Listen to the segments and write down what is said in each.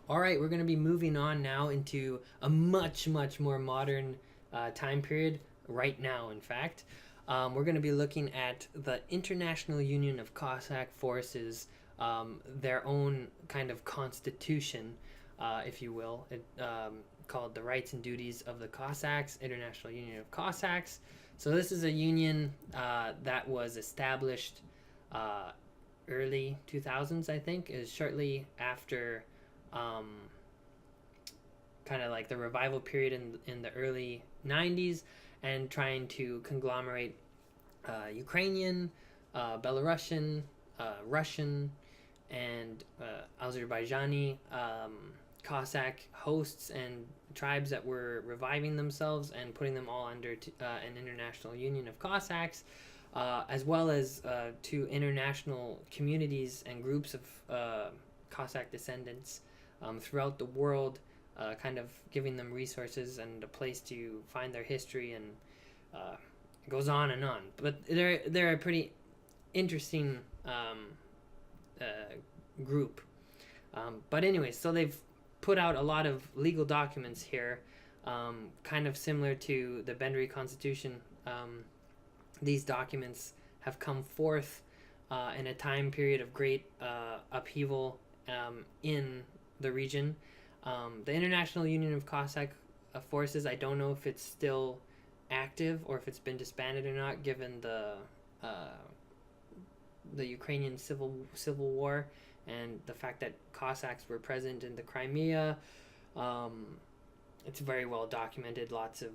All right, we're going to be moving on now into a much, much more modern time period right now, in fact. We're going to be looking at the International Union of Cossack Forces, their own kind of constitution, if you will, called the Rights and Duties of the Cossacks, International Union of Cossacks. So this is a union that was established early 2000s, I think, is shortly after um, kind of like the revival period in the early 90s, and trying to conglomerate Ukrainian, Belarusian, Russian, and Azerbaijani Cossack hosts and tribes that were reviving themselves and putting them all under an international union of Cossacks, as well as to international communities and groups of Cossack descendants throughout the world, kind of giving them resources and a place to find their history, and it goes on and on. But they're a pretty interesting group. But anyways, so they've put out a lot of legal documents here, kind of similar to the Benry Constitution. These documents have come forth in a time period of great upheaval in the region. The International Union of Cossack Forces, I don't know if it's still active or if it's been disbanded or not, given the Ukrainian civil war and the fact that Cossacks were present in the Crimea. It's very well documented. Lots of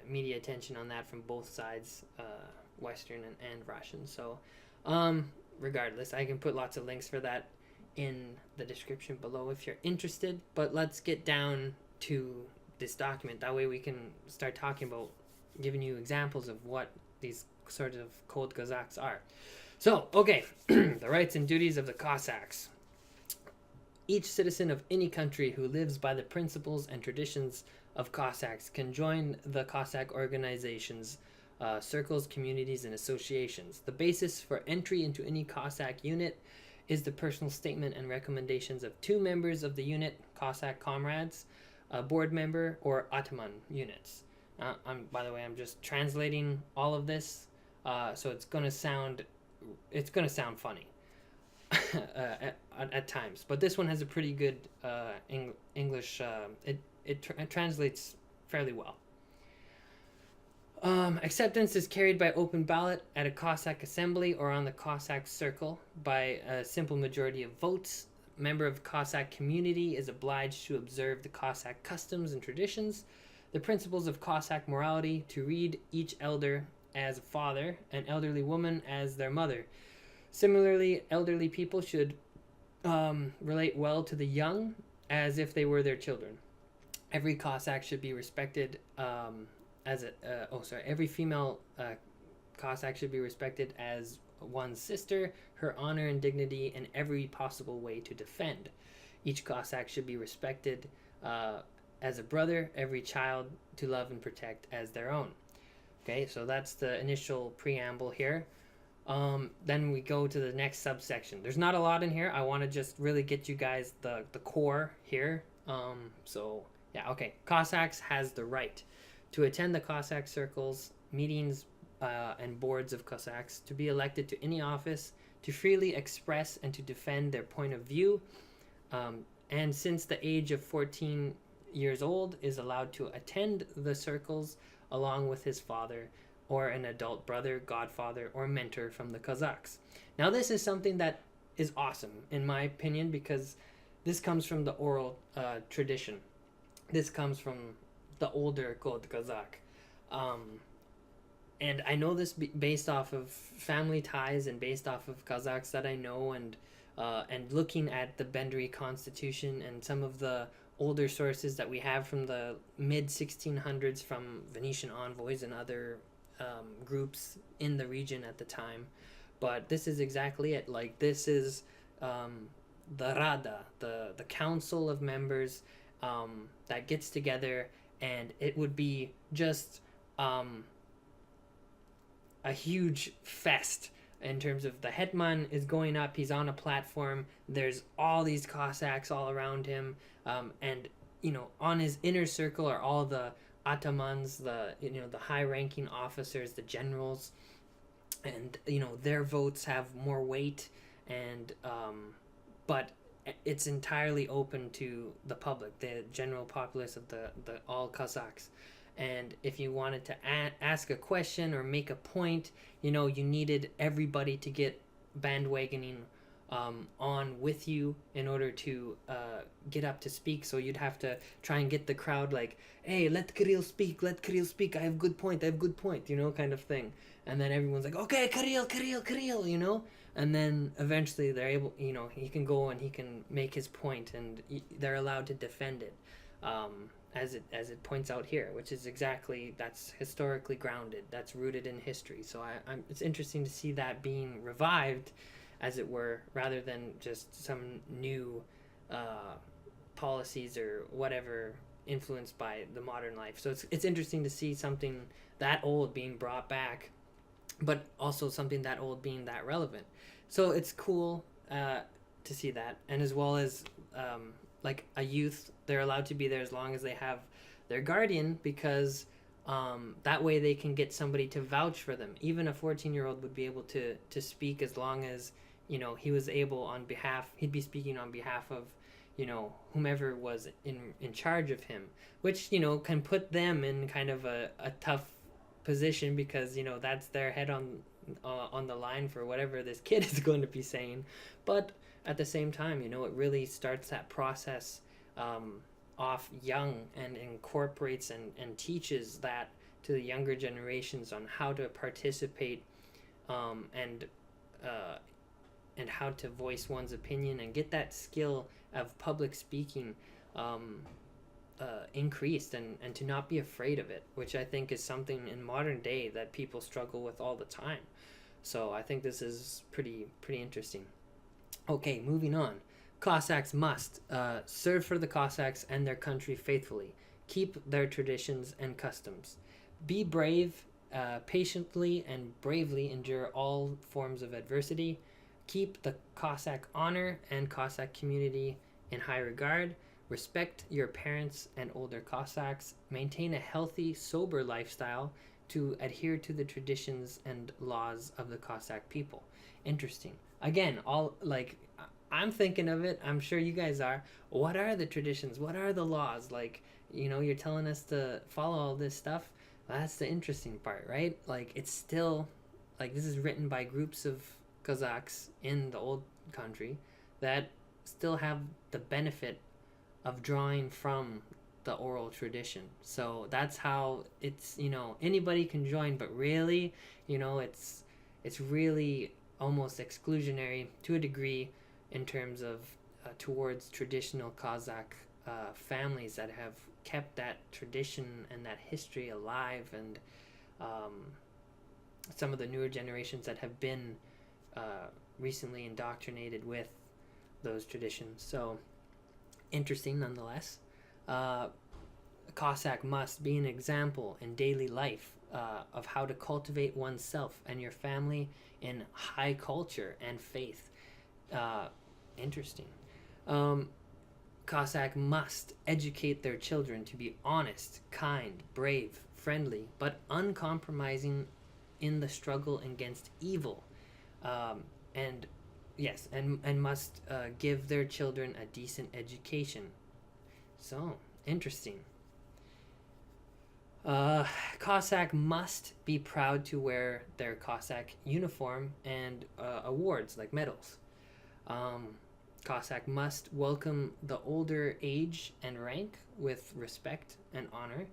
media attention on that from both sides, Western and Russian. So, regardless, I can put lots of links for that in the description below if you're interested. But let's get down to this document. That way we can start talking about giving you examples of what these sort of Kod Kozaks are. So, okay, the rights and duties of the Cossacks. Each citizen of any country who lives by the principles and traditions of Cossacks can join the Cossack organizations, circles, communities, and associations. The basis for entry into any Cossack unit is the personal statement and recommendations of two members of the unit, Cossack comrades, a board member, or Ataman units. By the way, I'm just translating all of this, so it's gonna sound funny at times. But this one has a pretty good English. It translates fairly well. Acceptance is carried by open ballot at a Cossack assembly or on the Cossack circle by a simple majority of votes. A member of the Cossack community is obliged to observe the Cossack customs and traditions, the principles of Cossack morality, to read each elder as a father, an elderly woman as their mother. Similarly, elderly people should relate well to the young as if they were their children. Every Cossack should be respected every female Cossack should be respected as one's sister, her honor and dignity in every possible way to defend. Each Cossack should be respected as a brother, every child to love and protect as their own. Okay, so that's the initial preamble here. Then we go to the next subsection. There's not a lot in here. I want to just really get you guys the core here. Cossacks has the right to attend the Cossack circles, meetings, and boards of Cossacks, to be elected to any office, to freely express and to defend their point of view, and since the age of 14 years old is allowed to attend the circles along with his father or an adult brother, godfather, or mentor from the Cossacks. Now this is something that is awesome, in my opinion, because this comes from the oral tradition. This comes from the older Kod Kozak. And I know this based off of family ties and based off of Kazakhs that I know, and looking at the Benry Constitution and some of the older sources that we have from the mid-1600s from Venetian envoys and other groups in the region at the time. But this is exactly it. Like, this is the Rada, the council of members that gets together, and it would be just a huge fest in terms of the hetman is going up. He's on a platform. There's all these Cossacks all around him, and on his inner circle are all the atamans, the the high-ranking officers, the generals, and their votes have more weight, and but it's entirely open to the public, the general populace of the all Cossacks. And if you wanted to ask a question or make a point, you needed everybody to get bandwagoning on with you in order to get up to speak. So you'd have to try and get the crowd like, hey, let Kirill speak, I have good point, kind of thing. And then everyone's like, okay, Kirill, and then eventually they're able, he can go and he can make his point, and they're allowed to defend it, as it points out here, which is that's historically grounded, that's rooted in history. So it's interesting to see that being revived, as it were, rather than just some new policies or whatever influenced by the modern life. So it's interesting to see something that old being brought back, but also something that old being that relevant. So it's cool to see that. And as well as like a youth, they're allowed to be there as long as they have their guardian, because that way they can get somebody to vouch for them. Even a 14-year-old would be able to speak, as long as he was able he'd be speaking on behalf of whomever was in charge of him, which can put them in kind of a tough position, because that's their head on the line for whatever this kid is going to be saying. But at the same time, it really starts that process off young, and incorporates and teaches that to the younger generations on how to participate, and how to voice one's opinion and get that skill of public speaking increased, and to not be afraid of it, which I think is something in modern day that people struggle with all the time. So I think this is pretty interesting. Okay, moving on. Cossacks must serve for the Cossacks and their country faithfully, keep their traditions and customs, be brave, patiently and bravely endure all forms of adversity, keep the Cossack honor and Cossack community in high regard, respect your parents and older Cossacks, maintain a healthy, sober lifestyle to adhere to the traditions and laws of the Cossack people. Interesting. Again, I'm thinking of it, I'm sure you guys are. What are the traditions? What are the laws? You're telling us to follow all this stuff. That's the interesting part, right? It's still, this is written by groups of Cossacks in the old country that still have the benefit of drawing from the oral tradition. So that's how it's, anybody can join, but really, it's really almost exclusionary to a degree in terms of towards traditional Cossack families that have kept that tradition and that history alive, and some of the newer generations that have been recently indoctrinated with those traditions. So interesting nonetheless. Cossack must be an example in daily life of how to cultivate oneself and your family in high culture and faith. Interesting. Cossack must educate their children to be honest, kind, brave, friendly, but uncompromising in the struggle against evil. And must give their children a decent education. So, interesting. Cossack must be proud to wear their Cossack uniform and awards like medals. Cossack must welcome the older age and rank with respect and honor.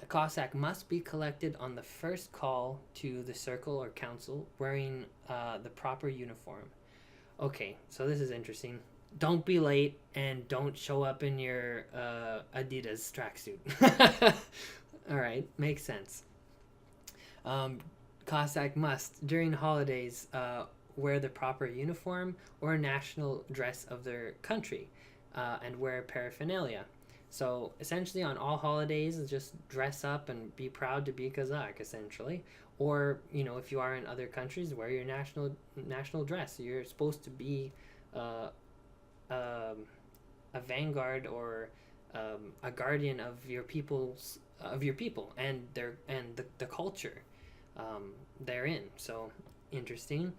A Cossack must be collected on the first call to the circle or council wearing the proper uniform. Okay, so this is interesting. Don't be late, and don't show up in your Adidas tracksuit. All right, makes sense. Cossack must, during holidays, wear the proper uniform or national dress of their country, and wear paraphernalia. So essentially, on all holidays, just dress up and be proud to be Kazakh, essentially. Or if you are in other countries, wear your national dress. You're supposed to be uh, a vanguard or a guardian of your people and the culture they're in. So interesting.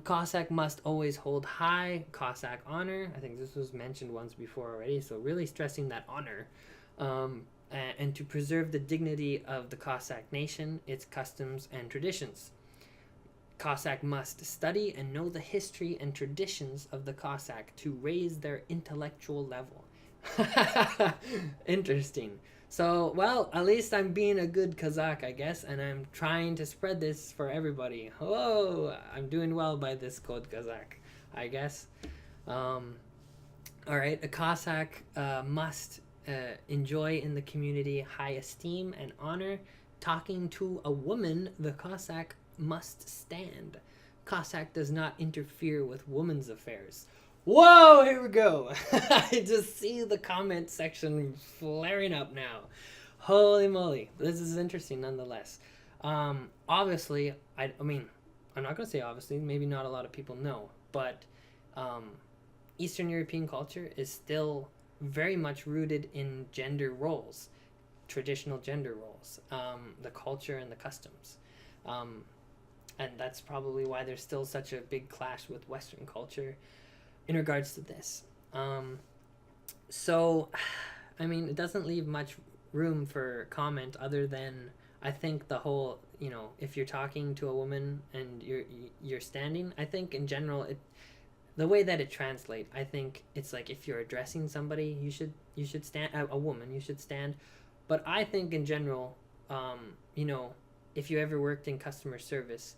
Cossack must always hold high Cossack honor. I think this was mentioned once before already, so really stressing that honor. And to preserve the dignity of the Cossack nation, its customs and traditions. Cossack must study and know the history and traditions of the Cossack to raise their intellectual level. Interesting. So, well, at least I'm being a good Kazakh, I guess, and I'm trying to spread this for everybody. Oh, I'm doing well by this Kod Kozak, I guess. All right, a Cossack must enjoy in the community high esteem and honor. Talking to a woman, the Cossack must stand. Cossack does not interfere with women's affairs. Whoa, here we go. I just see the comment section flaring up now. Holy moly. This is interesting nonetheless. Obviously, I mean, I'm not going to say obviously, maybe not a lot of people know, but Eastern European culture is still very much rooted in gender roles, traditional gender roles, the culture and the customs. And that's probably why there's still such a big clash with Western culture in regards to this. So, I mean, it doesn't leave much room for comment other than I think the whole, if you're talking to a woman and you're standing, I think in general, the way that it translates, I think it's like if you're addressing somebody, you should stand, a woman, you should stand. But I think in general, if you ever worked in customer service,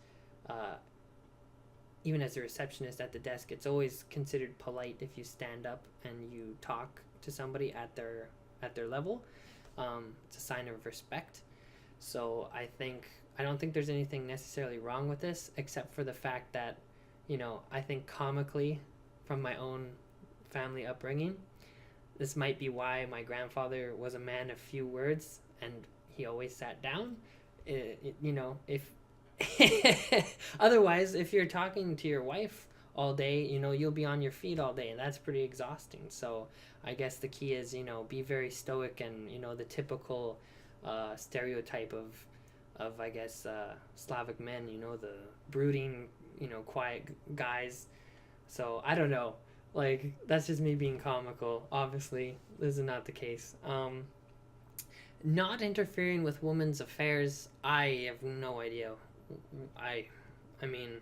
even as a receptionist at the desk, it's always considered polite if you stand up and you talk to somebody at their level. It's a sign of respect. So I don't think there's anything necessarily wrong with this, except for the fact that, I think comically, from my own family upbringing, this might be why my grandfather was a man of few words and he always sat down. If otherwise, if you're talking to your wife all day, you'll be on your feet all day, and that's pretty exhausting. So I guess the key is, be very stoic and, the typical stereotype of I guess, Slavic men, the brooding, quiet guys. So I don't know. Like, that's just me being comical. Obviously, this is not the case. Not interfering with women's affairs, I have no idea. I mean,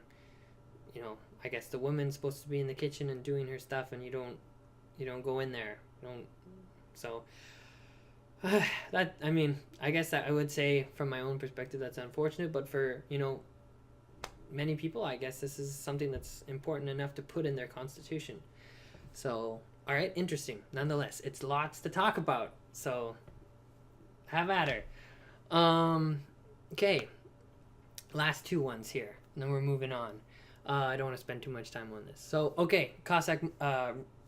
I guess the woman's supposed to be in the kitchen and doing her stuff, and you don't go in there. So that, I mean, I guess that I would say from my own perspective that's unfortunate, but for many people, I guess this is something that's important enough to put in their constitution. So, all right, interesting. Nonetheless, it's lots to talk about. So, have at her. Okay, last two ones here, and then we're moving on. I don't want to spend too much time on this. So, okay, Cossack.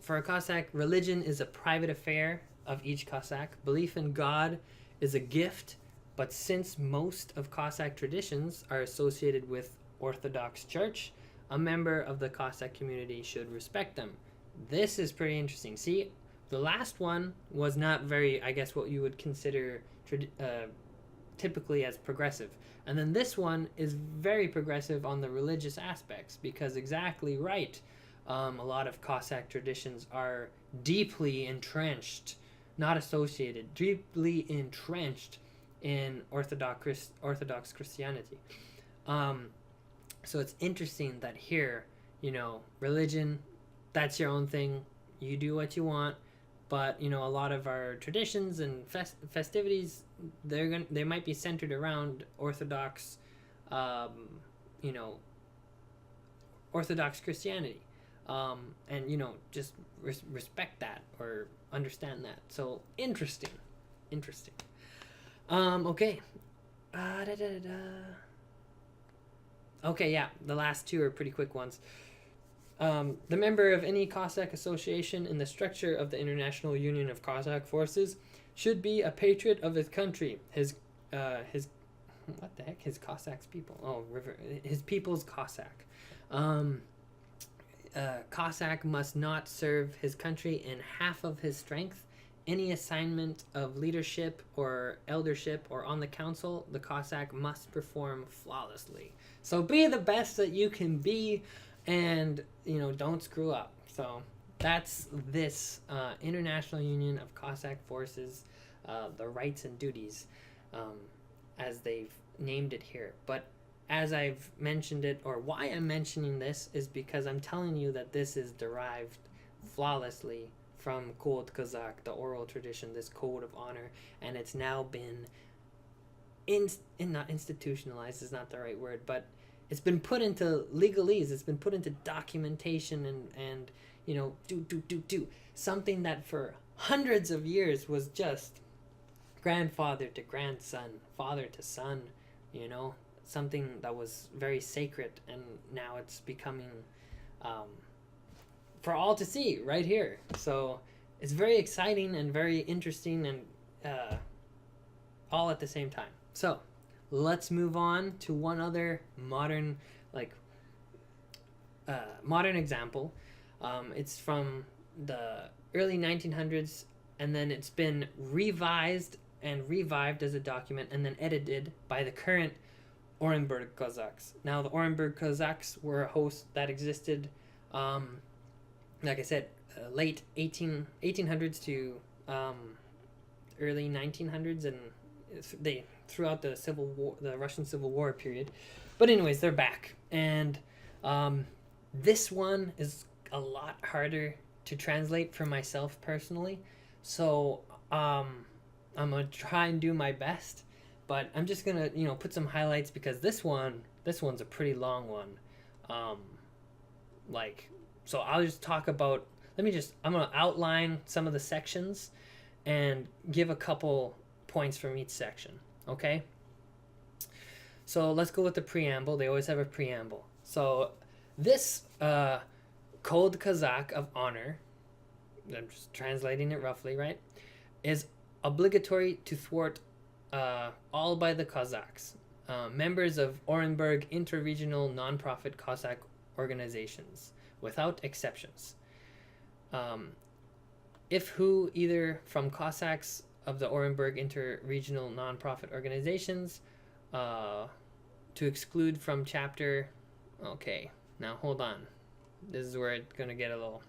For a Cossack, religion is a private affair of each Cossack. Belief in God is a gift, but since most of Cossack traditions are associated with Orthodox Church, a member of the Cossack community should respect them. This is pretty interesting. See, the last one was not very, I guess, what you would consider typically as progressive. And then this one is very progressive on the religious aspects, because exactly right. A lot of Cossack traditions are deeply entrenched, not associated, deeply entrenched in Orthodox Christianity. So it's interesting that here, religion, that's your own thing. You do what you want. But, a lot of our traditions and festivities, they might be centered around Orthodox, Orthodox Christianity. And, just respect that or understand that. So, interesting. Okay. Okay, yeah, the last two are pretty quick ones. The member of any Cossack association in the structure of the International Union of Cossack Forces should be a patriot of his country, his what the heck, his Cossacks people. Oh, his people's Cossack. Cossack must not serve his country in half of his strength. Any assignment of leadership or eldership or on the council, the Cossack must perform flawlessly. So be the best that you can be, and don't screw up. So that's this International Union of Cossack Forces, the rights and duties, as they've named it here. But as I've mentioned it, or why I'm mentioning this, is because I'm telling you that this is derived flawlessly from Kod Kozak, the oral tradition, this code of honor, and it's now been not institutionalized is not the right word, but it's been put into legalese, it's been put into documentation, and do something that for hundreds of years was just grandfather to grandson, father to son, something that was very sacred, and now it's becoming for all to see right here. So it's very exciting and very interesting, and all at the same time. So let's move on to one other modern example. It's from the early 1900s, and then it's been revised and revived as a document and then edited by the current Orenburg Cossacks. Now, the Orenburg Cossacks were a host that existed, like I said, late 1800s to early 1900s, and they throughout the Civil War, the Russian Civil War period. But anyways, they're back, and this one is a lot harder to translate for myself personally. So I'm gonna try and do my best, but I'm just gonna put some highlights, because this one's a pretty long one. So I'll just talk about. I'm gonna outline some of the sections and give a couple points from each section. Okay. So let's go with the preamble. They always have a preamble. So this Kod Kozak of honor, I'm just translating it roughly, right, is obligatory to thwart all by the Cossacks, members of Orenburg interregional non-profit Cossack organizations, without exceptions. If who, either from Cossacks of the Orenburg interregional non-profit organizations, to exclude from chapter. Okay, now hold on. This is where it's gonna get a little.